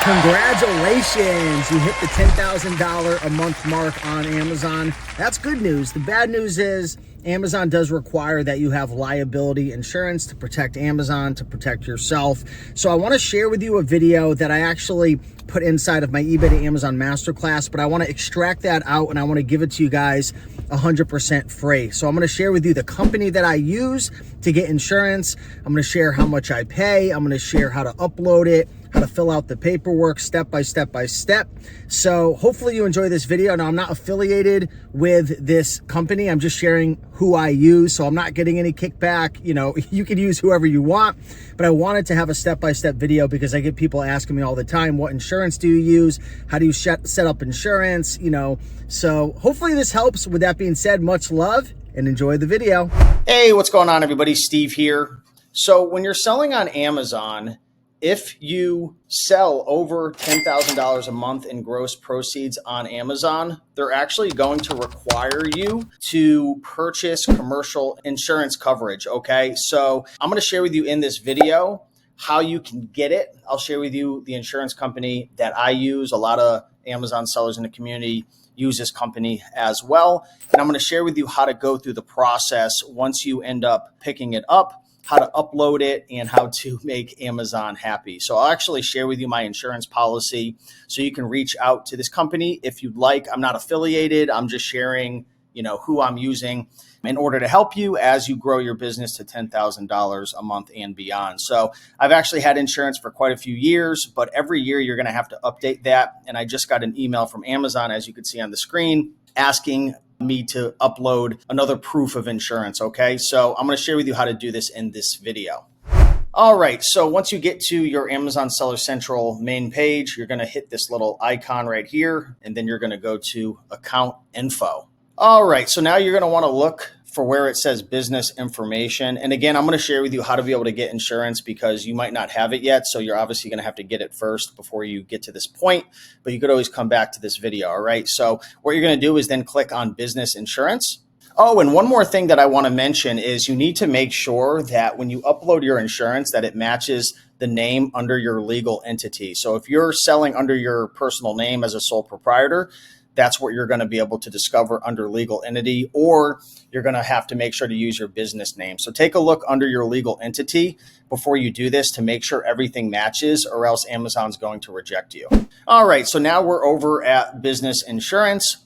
Congratulations, you hit the $10,000 a month mark on Amazon. That's good news. The bad news is Amazon does require that you have liability insurance to protect Amazon, to protect yourself. So I want to share with you a video that I actually put inside of my eBay to Amazon masterclass, but I want to extract that out and I want to give it to you guys 100% free. So I'm going to share with you the company that I use to get insurance. I'm going to share how much I pay. I'm going to share how to upload it, how to fill out the paperwork step by step by step. So hopefully you enjoy this video. Now, I'm not affiliated with this company. I'm just sharing who I use. So I'm not getting any kickback. You know, you can use whoever you want, but I wanted to have a step-by-step video because I get people asking me all the time, what insurance do you use? How do you set up insurance? You know, so hopefully this helps. With that being said, much love and enjoy the video. Hey, what's going on, everybody? Steve here. So when you're selling on Amazon, if you sell over $10,000 a month in gross proceeds on Amazon, they're actually going to require you to purchase commercial insurance coverage, okay? So I'm going to share with you in this video how you can get it. I'll share with you the insurance company that I use. A lot of Amazon sellers in the community use this company as well. And I'm going to share with you how to go through the process once you end up picking it up, how to upload it, and how to make Amazon happy. So I'll actually share with you my insurance policy so you can reach out to this company if you'd like. I'm not affiliated. I'm just sharing, you know, who I'm using in order to help you as you grow your business to $10,000 a month and beyond. So I've actually had insurance for quite a few years, but every year you're going to have to update that. And I just got an email from Amazon, as you can see on the screen, asking me to upload another proof of insurance. Okay, so I'm going to share with you how to do this in this video. All right, so once you get to your Amazon Seller Central main page, you're going to hit this little icon right here, and then you're going to go to account info. All right, so now you're going to want to look for where it says business information. And again, I'm going to share with you how to be able to get insurance because you might not have it yet. So you're obviously going to have to get it first before you get to this point, but you could always come back to this video. All right. So what you're going to do is then click on business insurance. Oh, and one more thing that I want to mention is you need to make sure that when you upload your insurance that it matches the name under your legal entity. So if you're selling under your personal name as a sole proprietor, that's what you're going to be able to discover under legal entity, or you're going to have to make sure to use your business name. So take a look under your legal entity before you do this to make sure everything matches, or else Amazon's going to reject you. All right, so now we're over at business insurance.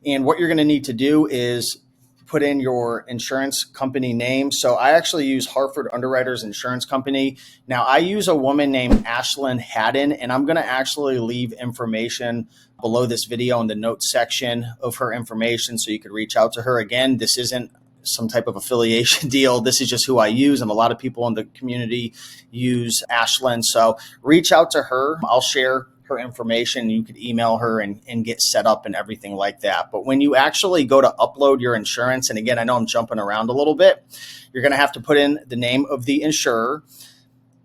And what you're going to need to do is put in your insurance company name. So I actually use Hartford Underwriters Insurance Company. Now I use a woman named Ashlyn Haddon, and I'm going to actually leave information below this video in the notes section of her information so you could reach out to her. Again, this isn't some type of affiliation deal. This is just who I use, and a lot of people in the community use Ashlyn. So reach out to her. I'll share her information. You could email her and get set up and everything like that. But when you actually go to upload your insurance, and again, I know I'm jumping around a little bit, you're going to have to put in the name of the insurer,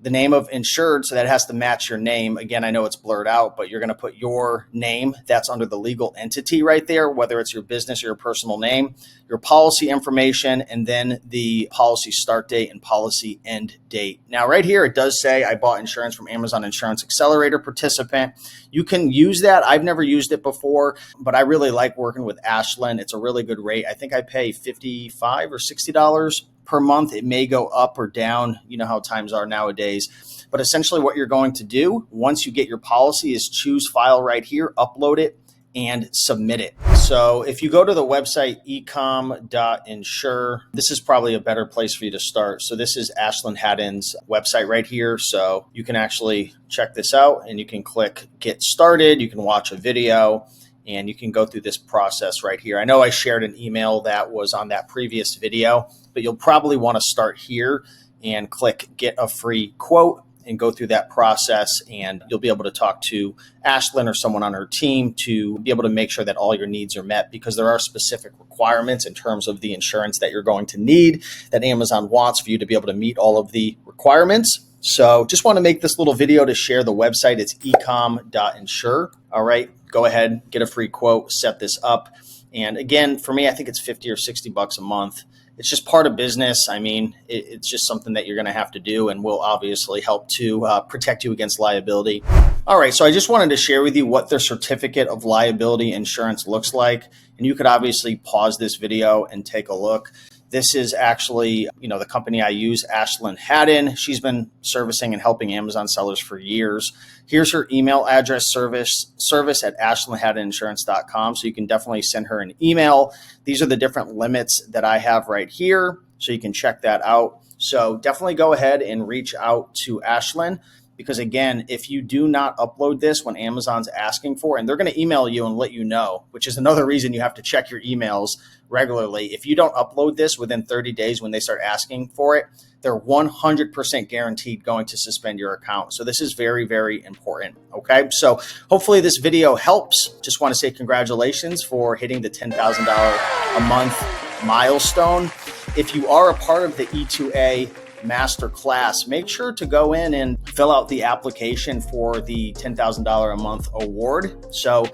the name of insured, so that has to match your name. Again, I know it's blurred out, but you're going to put your name that's under the legal entity right there, whether it's your business or your personal name, your policy information, and then the policy start date and policy end date. Now, right here, it does say I bought insurance from Amazon Insurance Accelerator participant. You can use that. I've never used it before, but I really like working with Ashlyn. It's a really good rate. I think I pay $55 or $60 per month. It may go up or down. You know how times are nowadays. But essentially what you're going to do once you get your policy is choose file right here, upload it, and submit it. So if you go to the website ecom.insure, this is probably a better place for you to start. So this is Ashlyn Haddon's website right here. So you can actually check this out and you can click get started. You can watch a video and you can go through this process right here. I know I shared an email that was on that previous video, but you'll probably want to start here and click get a free quote and go through that process, and you'll be able to talk to Ashlyn or someone on her team to be able to make sure that all your needs are met, because there are specific requirements in terms of the insurance that you're going to need that Amazon wants for you to be able to meet all of the requirements. So just want to make this little video to share the website. It's ecom.insure. All right, go ahead, get a free quote, set this up. And again, for me, I think it's $50 or $60 a month. it's just part of business. I mean, it's just something that you're going to have to do, and will obviously help to protect you against liability. All right, so I just wanted to share with you what their certificate of liability insurance looks like. And you could obviously pause this video and take a look. This is actually, the company I use, Ashlyn Haddon. She's been servicing and helping Amazon sellers for years. Here's her email address, service at ashlynhaddoninsurance.com. So you can definitely send her an email. These are the different limits that I have right here. So you can check that out. So definitely go ahead and reach out to Ashlyn. Because again, if you do not upload this when Amazon's asking for it, and they're going to email you and let you know, which is another reason you have to check your emails regularly. If you don't upload this within 30 days when they start asking for it, they're 100% guaranteed going to suspend your account. So this is very, very important. Okay. So hopefully this video helps. Just want to say congratulations for hitting the $10,000 a month milestone. If you are a part of the E2A Masterclass, make sure to go in and fill out the application for the $10,000 a month award. So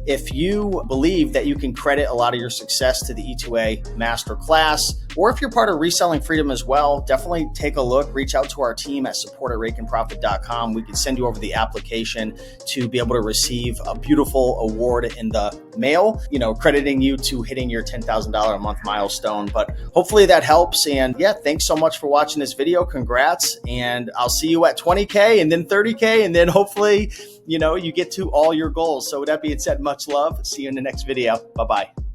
if you believe that you can credit a lot of your success to the E2A Masterclass, or if you're part of Reselling Freedom as well, definitely take a look. Reach out to our team at support@rakeandprofit.com. We can send you over the application to be able to receive a beautiful award in the mail, crediting you to hitting your $10,000 a month milestone. But hopefully that helps. And yeah, thanks so much for watching this video. Congrats. And I'll see you at 20K and then 30K. And then hopefully, you get to all your goals. So with that being said, much love. See you in the next video. Bye-bye.